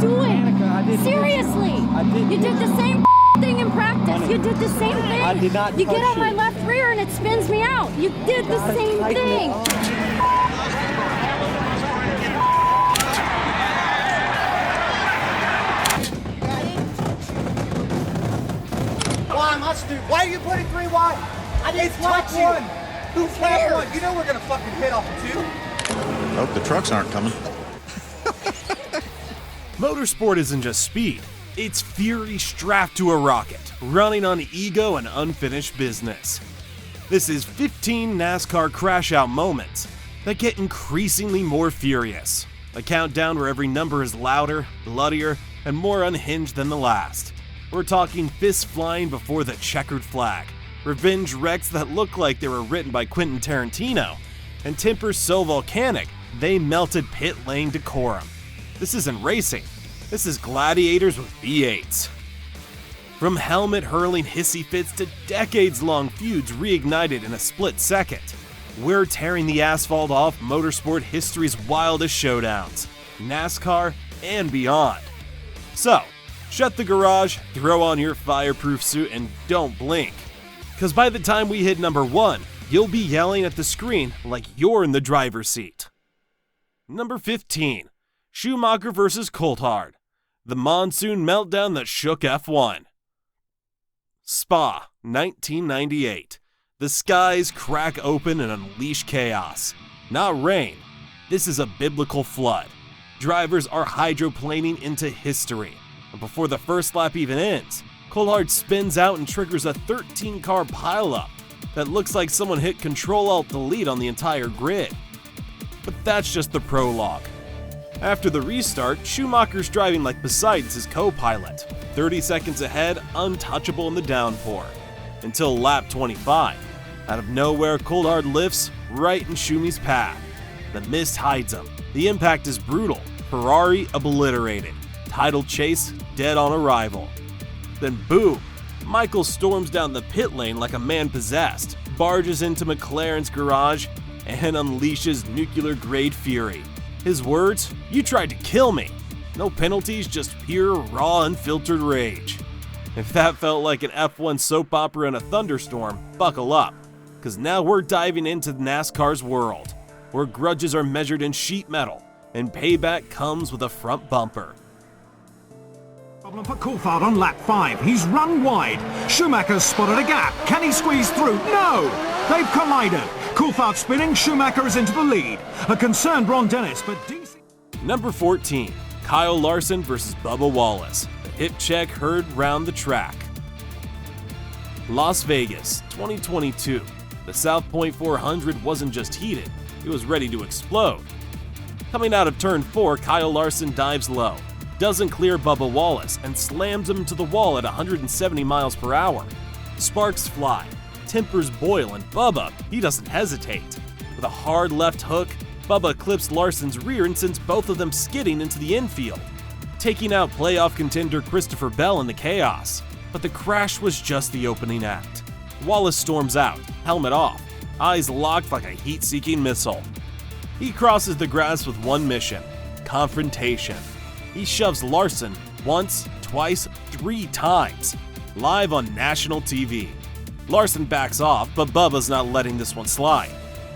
doing? Danica, Seriously. You did the same thing in practice. Honey, You did the same thing. I did not You get touch on my you. left rear and it spins me out. You did the same thing. Why am I stupid? Why are you putting 3 wide? I didn't touch you. One. Who Lap cares? one. You know we're gonna fucking hit off of 2. Hope the trucks aren't coming. Motorsport isn't just speed, it's fury strapped to a rocket, running on ego and unfinished business. This is 15 NASCAR Crashout moments that get increasingly more furious. A countdown where every number is louder, bloodier, and more unhinged than the last. We're talking fists flying before the checkered flag, revenge wrecks that look like they were written by Quentin Tarantino, and tempers so volcanic they melted pit lane decorum. This isn't racing, this is gladiators with V8s. From helmet-hurling hissy fits to decades-long feuds reignited in a split second, we're tearing the asphalt off motorsport history's wildest showdowns, NASCAR and beyond. So, shut the garage, throw on your fireproof suit, and don't blink. Because by the time we hit number 1, you'll be yelling at the screen like you're in the driver's seat. Number 15. Schumacher vs. Coulthard. The monsoon meltdown that shook F1. Spa, 1998. The skies crack open and unleash chaos. Not rain. This is a biblical flood. Drivers are hydroplaning into history. And before the first lap even ends, Coulthard spins out and triggers a 13-car pileup that looks like someone hit Control-Alt-Delete on the entire grid. But that's just the prologue. After the restart, Schumacher's driving like Poseidon's his co-pilot, 30 seconds ahead, untouchable in the downpour. Until lap 25. Out of nowhere, Coulthard lifts right in Schumi's path. The mist hides him. The impact is brutal. Ferrari obliterated. Title chase dead on arrival. Then boom! Michael storms down the pit lane like a man possessed, barges into McLaren's garage, and unleashes nuclear-grade fury. His words, "You tried to kill me." No penalties, just pure, raw, unfiltered rage. If that felt like an F1 soap opera in a thunderstorm, buckle up, because now we're diving into NASCAR's world, where grudges are measured in sheet metal, and payback comes with a front bumper. Problem for Coulthard on lap 5. He's run wide. Schumacher's spotted a gap. Can he squeeze through? No! They've collided. Coulthard spinning. Schumacher is into the lead. A concerned Ron Dennis, but DC... Number 14. Kyle Larson vs. Bubba Wallace. A hip check heard round the track. Las Vegas, 2022. The South Point 400 wasn't just heated, it was ready to explode. Coming out of turn 4, Kyle Larson dives low, doesn't clear Bubba Wallace, and slams him to the wall at 170 miles per hour. Sparks fly, tempers boil, and Bubba, he doesn't hesitate. With a hard left hook, Bubba clips Larson's rear and sends both of them skidding into the infield, taking out playoff contender Christopher Bell in the chaos. But the crash was just the opening act. Wallace storms out, helmet off, eyes locked like a heat-seeking missile. He crosses the grass with one mission: confrontation. He shoves Larson once, twice, 3 times, live on national TV. Larson backs off, but Bubba's not letting this one slide.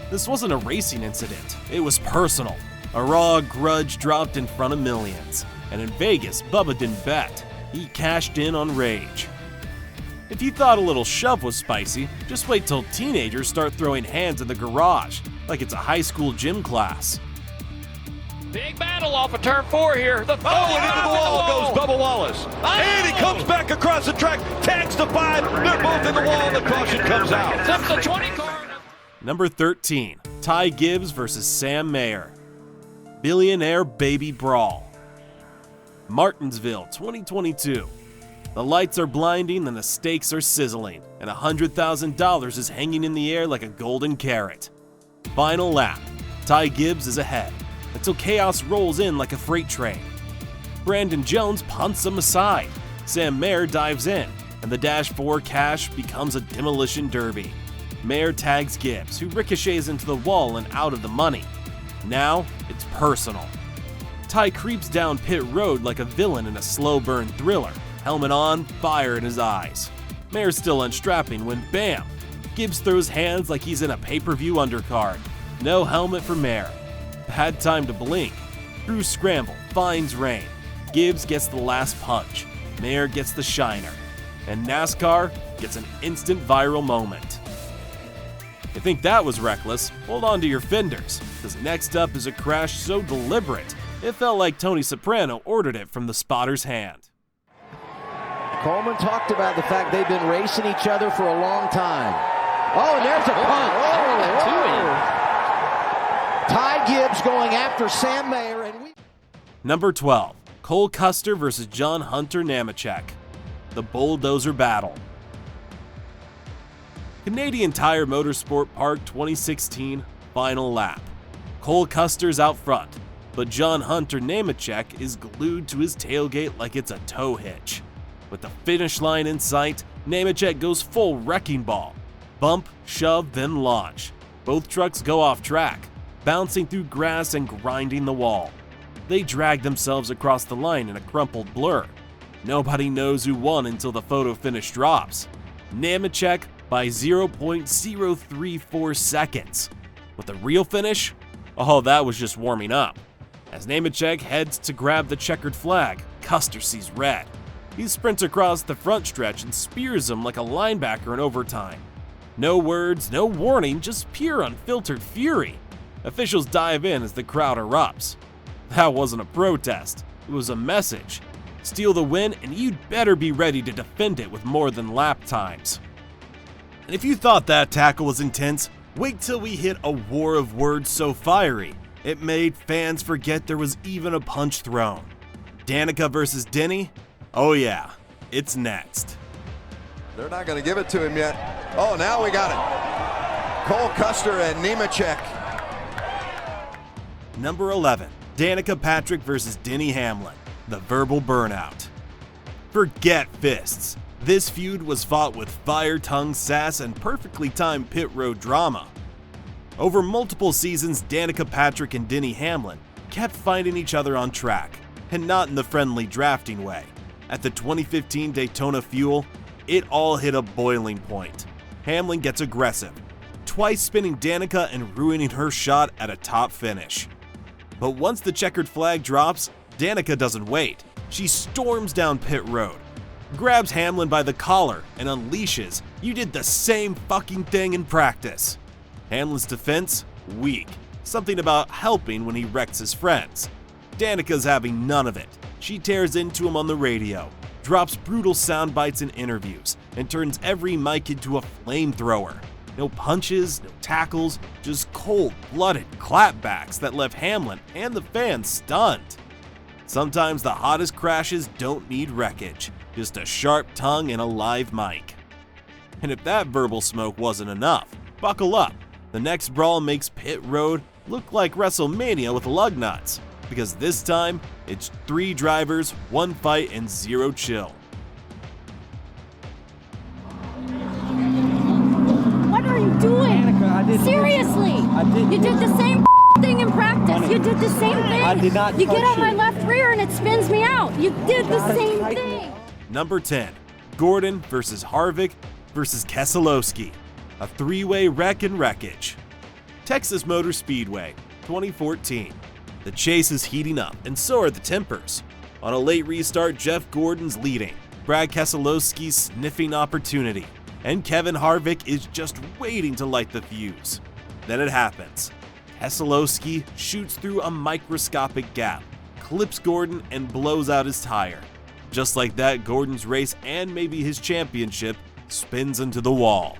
This wasn't a racing incident, it was personal. A raw grudge dropped in front of millions. And in Vegas, Bubba didn't bet. He cashed in on rage. If you thought a little shove was spicy, just wait till teenagers start throwing hands in the garage, like it's a high school gym class. Big battle off of turn 4 here. And into the wall goes Bubba Wallace. And he comes back across the track, tags the 5. They're both in the wall, and the caution comes out. That's the 20 car. Number 13. Ty Gibbs vs. Sam Mayer. Billionaire Baby Brawl. Martinsville, 2022. The lights are blinding and the stakes are sizzling, and $100,000 is hanging in the air like a golden carrot. Final lap. Ty Gibbs is ahead, until chaos rolls in like a freight train. Brandon Jones punts him aside. Sam Mayer dives in, and the Dash 4 cash becomes a demolition derby. Mayer tags Gibbs, who ricochets into the wall and out of the money. Now, it's personal. Ty creeps down pit road like a villain in a slow burn thriller, helmet on, fire in his eyes. Mayer's still unstrapping when bam! Gibbs throws hands like he's in a pay-per-view undercard. No helmet for Mayer. Bad time to blink. Crew scramble, finds rain. Gibbs gets the last punch. Mayer gets the shiner. And NASCAR gets an instant viral moment. You think that was reckless? Hold on to your fenders, because next up is a crash so deliberate, it felt like Tony Soprano ordered it from the spotter's hand. Coleman talked about the fact they've been racing each other for a long time. Oh, and there's a punch. Ty Gibbs going after Sam Mayer. Number 12, Cole Custer versus John Hunter Nemechek. The Bulldozer Battle. Canadian Tire Motorsport Park 2016 final lap. Cole Custer's out front, but John Hunter Nemechek is glued to his tailgate like it's a tow hitch. With the finish line in sight, Nemechek goes full wrecking ball. Bump, shove, then launch. Both trucks go off track, bouncing through grass and grinding the wall. They drag themselves across the line in a crumpled blur. Nobody knows who won until the photo finish drops. Nemechek by 0.034 seconds. With the real finish? Oh, that was just warming up. As Nemechek heads to grab the checkered flag, Custer sees red. He sprints across the front stretch and spears him like a linebacker in overtime. No words, no warning, just pure unfiltered fury. Officials dive in as the crowd erupts. That wasn't a protest, it was a message. Steal the win and you'd better be ready to defend it with more than lap times. And if you thought that tackle was intense, wait till we hit a war of words so fiery, it made fans forget there was even a punch thrown. Danica versus Denny? Oh yeah, it's next. They're not going to give it to him yet. Oh, now we got it. Cole Custer and Nemechek. Number 11, Danica Patrick versus Denny Hamlin, the verbal burnout. Forget fists. This feud was fought with fire, tongue, sass, and perfectly timed pit road drama. Over multiple seasons, Danica Patrick and Denny Hamlin kept finding each other on track, and not in the friendly drafting way. At the 2015 Daytona Fuel, it all hit a boiling point. Hamlin gets aggressive, twice spinning Danica and ruining her shot at a top finish. But once the checkered flag drops, Danica doesn't wait. She storms down pit road, grabs Hamlin by the collar, and unleashes, "You did the same fucking thing in practice." Hamlin's defense? Weak. Something about helping when he wrecks his friends. Danica's having none of it. She tears into him on the radio, drops brutal sound bites in interviews, and turns every mic into a flamethrower. No punches, no tackles, just cold-blooded clapbacks that left Hamlin and the fans stunned. Sometimes the hottest crashes don't need wreckage, just a sharp tongue and a live mic. And if that verbal smoke wasn't enough, buckle up. The next brawl makes pit road look like WrestleMania with lug nuts, because this time it's 3 drivers, 1 fight, and 0 chill. What are you doing? Danica, Seriously! You did the same thing in practice. You did the same thing. I did not You get touch on my you. left rear and it spins me out. You did the same thing. Number 10, Gordon versus Harvick versus Keselowski, a 3-way wreck and wreckage. Texas Motor Speedway, 2014. The chase is heating up, and so are the tempers. On a late restart, Jeff Gordon's leading, Brad Keselowski's sniffing opportunity, and Kevin Harvick is just waiting to light the fuse. Then it happens. Keselowski shoots through a microscopic gap, clips Gordon, and blows out his tire. Just like that, Gordon's race and maybe his championship spins into the wall.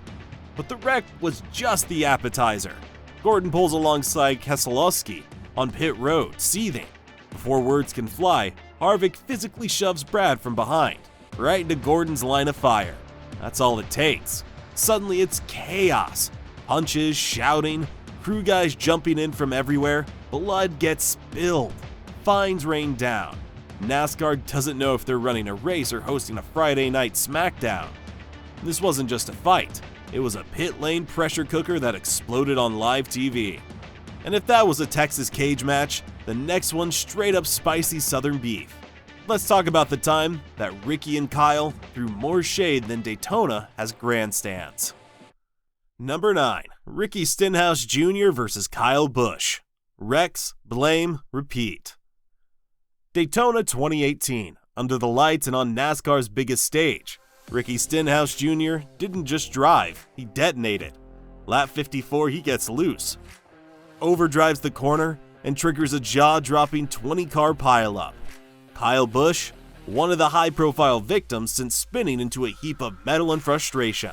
But the wreck was just the appetizer. Gordon pulls alongside Keselowski on pit road, seething. Before words can fly, Harvick physically shoves Brad from behind, right into Gordon's line of fire. That's all it takes. Suddenly it's chaos. Punches, shouting, crew guys jumping in from everywhere, blood gets spilled, fines rain down. NASCAR doesn't know if they're running a race or hosting a Friday night SmackDown. This wasn't just a fight, it was a pit lane pressure cooker that exploded on live TV. And if that was a Texas cage match, The next one straight up spicy southern beef. Let's talk about the time that Ricky and Kyle threw more shade than Daytona has grandstands. Number 9. Ricky Stenhouse Jr. versus Kyle Busch. Rex, blame, repeat. Daytona 2018. Under the lights and on NASCAR's biggest stage, Ricky Stenhouse Jr. didn't just drive, he detonated. Lap 54, he gets loose, overdrives the corner, and triggers a jaw-dropping 20-car pileup. Kyle Busch, one of the high-profile victims since spinning into a heap of metal and frustration.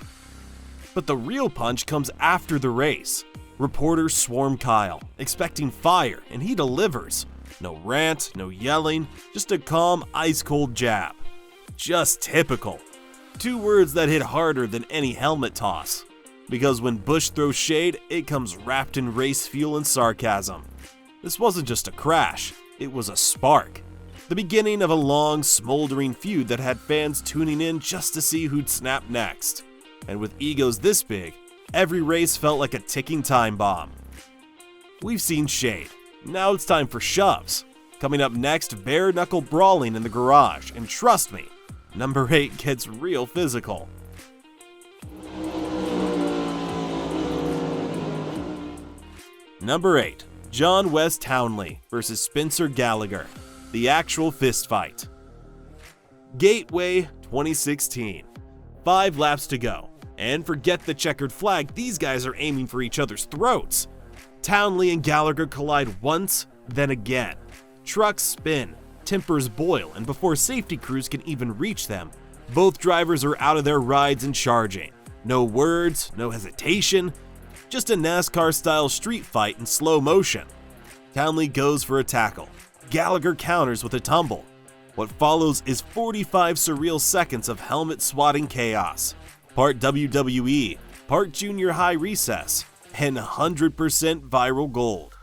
But the real punch comes after the race. Reporters swarm Kyle, expecting fire, and he delivers. No rant, no yelling, just a calm, ice-cold jab. Just typical. 2 words that hit harder than any helmet toss. Because when Busch throws shade, it comes wrapped in race fuel and sarcasm. This wasn't just a crash, it was a spark. The beginning of a long, smoldering feud that had fans tuning in just to see who'd snap next. And with egos this big, every race felt like a ticking time bomb. We've seen shade. Now it's time for shoves. Coming up next, bare-knuckle brawling in the garage, and trust me, number 8 gets real physical. Number 8. John Wes Townley versus Spencer Gallagher. The actual fist fight. Gateway 2016. 5 laps to go. And forget the checkered flag, these guys are aiming for each other's throats. Townley and Gallagher collide once, then again. Trucks spin, tempers boil, and before safety crews can even reach them, both drivers are out of their rides and charging. No words, no hesitation, just a NASCAR-style street fight in slow motion. Townley goes for a tackle. Gallagher counters with a tumble. What follows is 45 surreal seconds of helmet-swatting chaos. Part WWE, part junior high recess, and 100% viral gold.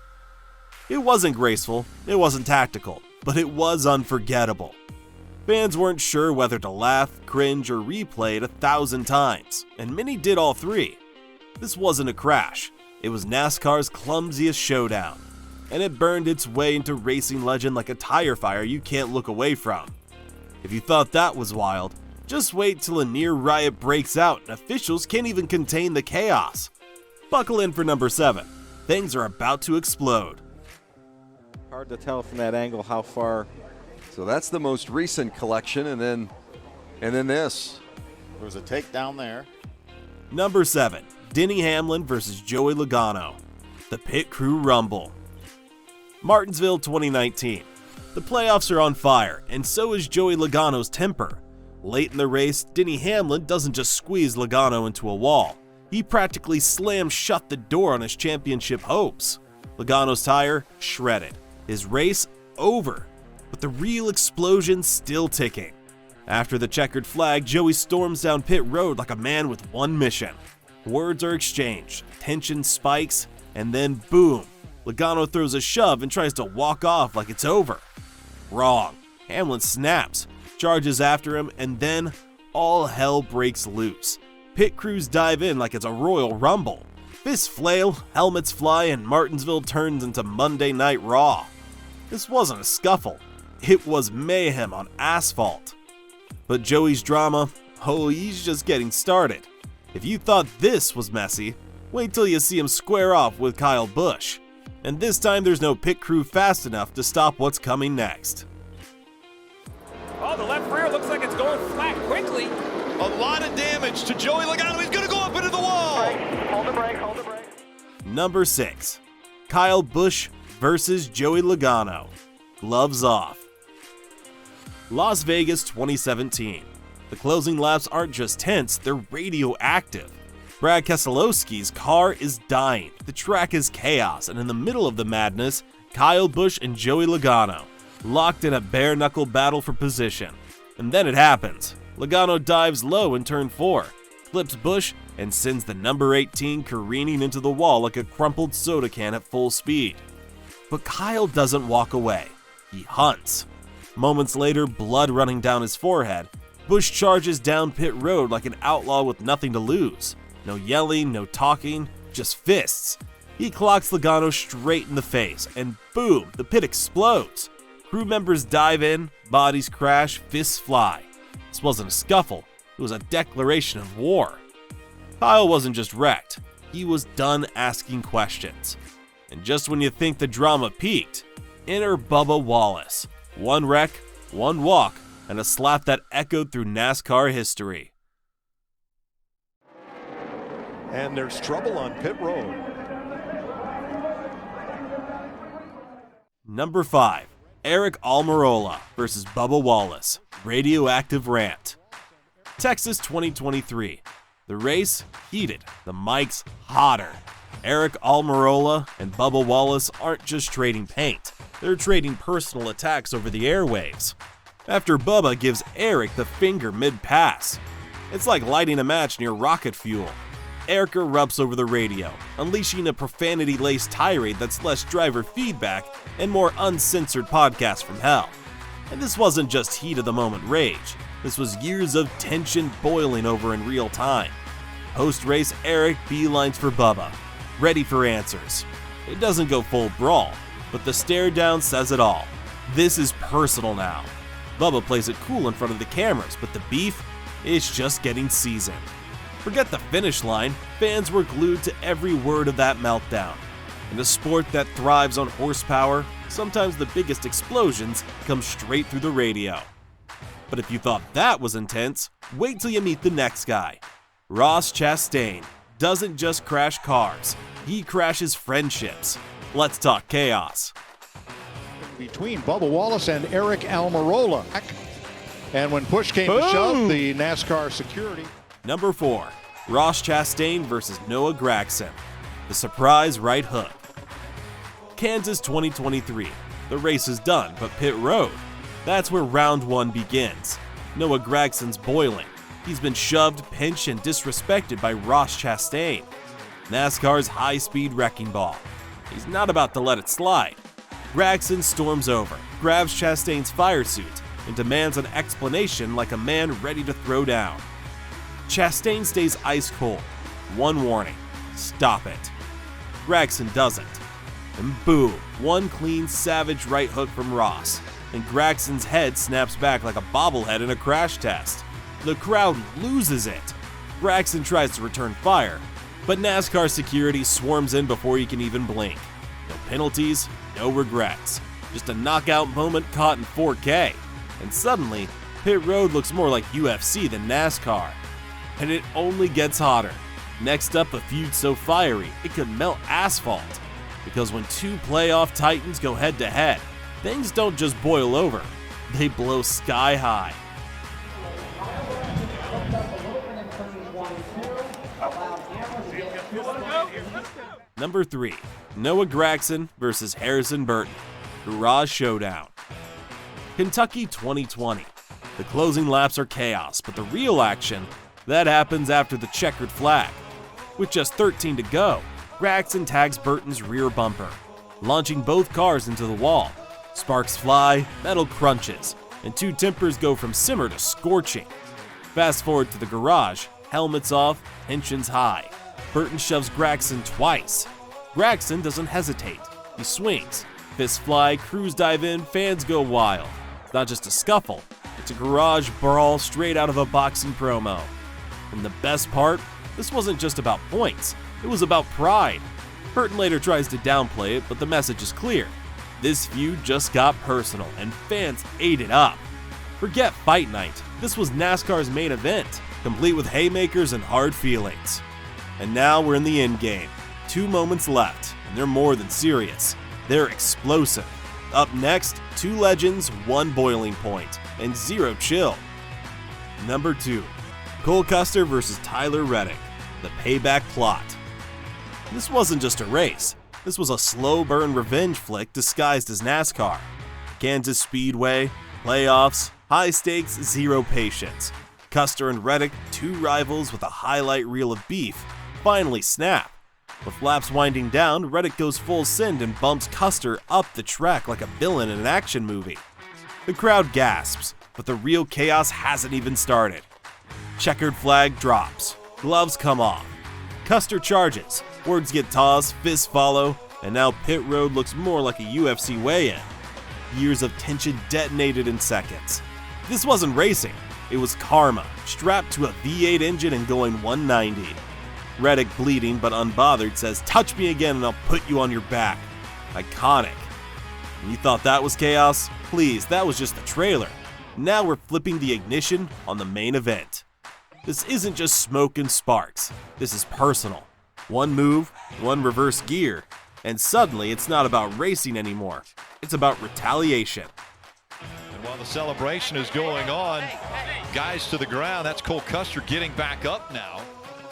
It wasn't graceful, it wasn't tactical, but it was unforgettable. Fans weren't sure whether to laugh, cringe, or replay it 1,000 times, and many did all 3. This wasn't a crash, it was NASCAR's clumsiest showdown, and it burned its way into racing legend like a tire fire you can't look away from. If you thought that was wild, just wait till a near riot breaks out and officials can't even contain the chaos. Buckle in for number 7. Things are about to explode. Hard to tell from that angle how far. So that's the most recent collection, and then this. There was a takedown there. Number 7. Denny Hamlin versus Joey Logano. The Pit Crew Rumble. Martinsville 2019. The playoffs are on fire, and so is Joey Logano's temper. Late in the race, Denny Hamlin doesn't just squeeze Logano into a wall. He practically slams shut the door on his championship hopes. Logano's tire shredded. His race over. But the real explosion still ticking. After the checkered flag, Joey storms down pit road like a man with one mission. Words are exchanged, tension spikes, and then boom, Logano throws a shove and tries to walk off like it's over. Wrong. Hamlin snaps, charges after him, and then all hell breaks loose. Pit crews dive in like it's a Royal Rumble. Fists flail, helmets fly, and Martinsville turns into Monday Night Raw. This wasn't a scuffle, it was mayhem on asphalt. But Joey's drama, oh, he's just getting started. If you thought this was messy, wait till you see him square off with Kyle Busch. And this time there's no pit crew fast enough to stop what's coming next. Oh, the left rear looks like it's going flat quickly. A lot of damage to Joey Logano. He's going to go up into the wall. Hold the brake, hold the brake. Number 6. Kyle Busch versus Joey Logano. Gloves off. Las Vegas 2017. The closing laps aren't just tense, they're radioactive. Brad Keselowski's car is dying, the track is chaos, and in the middle of the madness, Kyle Busch and Joey Logano, locked in a bare-knuckle battle for position. And then it happens. Logano dives low in turn 4, flips Busch, and sends the number 18 careening into the wall like a crumpled soda can at full speed. But Kyle doesn't walk away. He hunts. Moments later, blood running down his forehead, Busch charges down pit road like an outlaw with nothing to lose. No yelling, no talking, just fists. He clocks Logano straight in the face, and boom, the pit explodes. Crew members dive in, bodies crash, fists fly. This wasn't a scuffle, it was a declaration of war. Kyle wasn't just wrecked, he was done asking questions. And just when you think the drama peaked, enter Bubba Wallace. One wreck, one walk, and a slap that echoed through NASCAR history. And there's trouble on pit road. Number 5. Eric Almirola versus Bubba Wallace. Radioactive Rant. Texas 2023. The race heated, the mics hotter. Eric Almirola and Bubba Wallace aren't just trading paint, they're trading personal attacks over the airwaves. After Bubba gives Eric the finger mid-pass, it's like lighting a match near rocket fuel. Eric erupts over the radio, unleashing a profanity-laced tirade that's less driver feedback and more uncensored podcast from hell. And this wasn't just heat-of-the-moment rage, this was years of tension boiling over in real time. Post-race, Eric beelines for Bubba, ready for answers. It doesn't go full brawl, but the stare down says it all. This is personal now. Bubba plays it cool in front of the cameras, but the beef is just getting seasoned. Forget the finish line, fans were glued to every word of that meltdown. In a sport that thrives on horsepower, sometimes the biggest explosions come straight through the radio. But if you thought that was intense, wait till you meet the next guy. Ross Chastain doesn't just crash cars, he crashes friendships. Let's talk chaos. Between Bubba Wallace and Eric Almirola. And when push came to shove, the NASCAR security. Number 4. Ross Chastain versus Noah Gragson. The surprise right hook. Kansas 2023. The race is done, but pit road. That's where round 1 begins. Noah Gragson's boiling. He's been shoved, pinched, and disrespected by Ross Chastain, NASCAR's high-speed wrecking ball. He's not about to let it slide. Gragson storms over, grabs Chastain's fire suit, and demands an explanation like a man ready to throw down. Chastain stays ice cold. One warning, stop it. Gragson doesn't. And boom, one clean, savage right hook from Ross, and Gragson's head snaps back like a bobblehead in a crash test. The crowd loses it. Gragson tries to return fire, but NASCAR security swarms in before he can even blink. No penalties, no regrets. Just a knockout moment caught in 4K. And suddenly, pit road looks more like UFC than NASCAR. And it only gets hotter. Next up, a feud so fiery, it could melt asphalt. Because when two playoff titans go head to head, things don't just boil over, they blow sky high. Number 3. Noah Gragson versus Harrison Burton. Garage Showdown. Kentucky 2020. The closing laps are chaos, but the real action, that happens after the checkered flag. With just 13 to go, Gragson tags Burton's rear bumper, launching both cars into the wall. Sparks fly, metal crunches, and two tempers go from simmer to scorching. Fast forward to the garage, helmets off, tensions high. Burton shoves Gragson twice. Gragson doesn't hesitate. He swings. Fists fly, crews dive in, fans go wild. It's not just a scuffle, it's a garage brawl straight out of a boxing promo. And the best part, this wasn't just about points, it was about pride. Burton later tries to downplay it, but the message is clear. This feud just got personal, and fans ate it up. Forget Fight Night, this was NASCAR's main event, complete with haymakers and hard feelings. And now we're in the end game. 2 moments left, and they're more than serious. They're explosive. Up next, 2 legends, 1 boiling point, and 0 chill. Number 2. Cole Custer versus Tyler Reddick. The payback plot. This wasn't just a race. This was a slow burn revenge flick disguised as NASCAR. Kansas Speedway, playoffs, high stakes, 0 patience. Custer and Reddick, 2 rivals with a highlight reel of beef, finally snap. With laps winding down, Reddick goes full send and bumps Custer up the track like a villain in an action movie. The crowd gasps, but the real chaos hasn't even started. Checkered flag drops, gloves come off. Custer charges, Words get tossed, fists follow, and now pit road looks more like a UFC weigh-in. Years of tension detonated in seconds. This wasn't racing, it was karma, strapped to a V8 engine and going 190. Reddick, bleeding but unbothered, says, "Touch me again and I'll put you on your back." Iconic. You thought that was chaos? Please, that was just the trailer. Now we're flipping the ignition on the main event. This isn't just smoke and sparks. This is personal. One move, one reverse gear, and suddenly it's not about racing anymore. It's about retaliation. And while the celebration is going on, guys to the ground, that's Cole Custer getting back up now.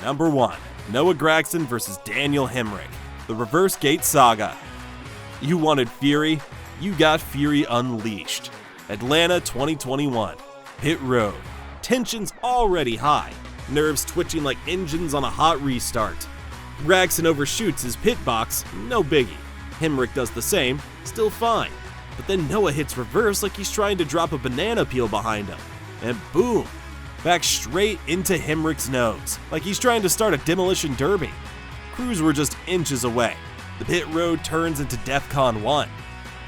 Number 1, Noah Gragson versus Daniel Hemrick, the reverse gate saga. You wanted Fury, you got Fury unleashed. Atlanta 2021, pit road. Tensions already high, nerves twitching like engines on a hot restart. Gragson overshoots his pit box, no biggie. Hemrick does the same, still fine. But then Noah hits reverse like he's trying to drop a banana peel behind him. And boom, back straight into Hemrick's nose, like he's trying to start a demolition derby. Crews were just inches away. The pit road turns into DEFCON 1.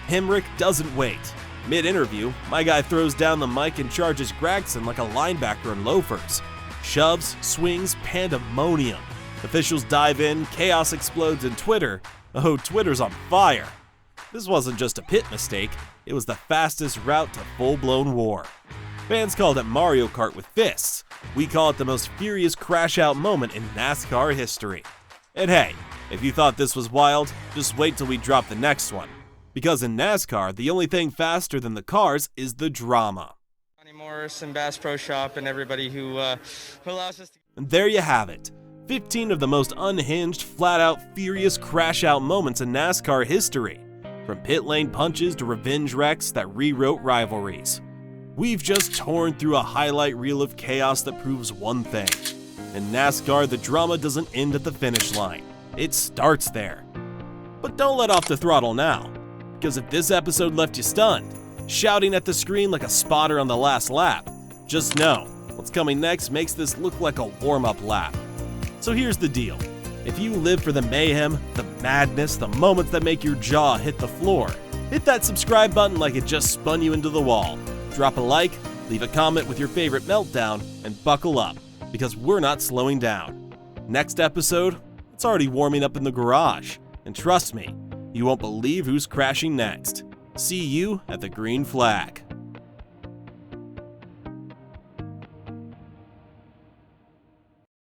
Hemrick doesn't wait. Mid-interview, my guy throws down the mic and charges Gragson like a linebacker in loafers. Shoves, swings, pandemonium. Officials dive in, chaos explodes, and Twitter, oh, Twitter's on fire. This wasn't just a pit mistake, it was the fastest route to full-blown war. Fans called it Mario Kart with fists. We call it the most furious crash-out moment in NASCAR history. And hey, if you thought this was wild, just wait till we drop the next one. Because in NASCAR, the only thing faster than the cars is the drama. Morris and Bass Pro Shop and everybody who allows us to... And there you have it. 15 of the most unhinged, flat-out, furious crash-out moments in NASCAR history. From pit lane punches to revenge wrecks that rewrote rivalries. We've just torn through a highlight reel of chaos that proves one thing. In NASCAR, the drama doesn't end at the finish line. It starts there. But don't let off the throttle now. Because if this episode left you stunned, shouting at the screen like a spotter on the last lap, just know what's coming next makes this look like a warm-up lap. So here's the deal. If you live for the mayhem, the madness, the moments that make your jaw hit the floor, hit that subscribe button like it just spun you into the wall. Drop a like, leave a comment with your favorite meltdown, and buckle up, because we're not slowing down. Next episode, it's already warming up in the garage, and trust me, you won't believe who's crashing next. See you at the green flag.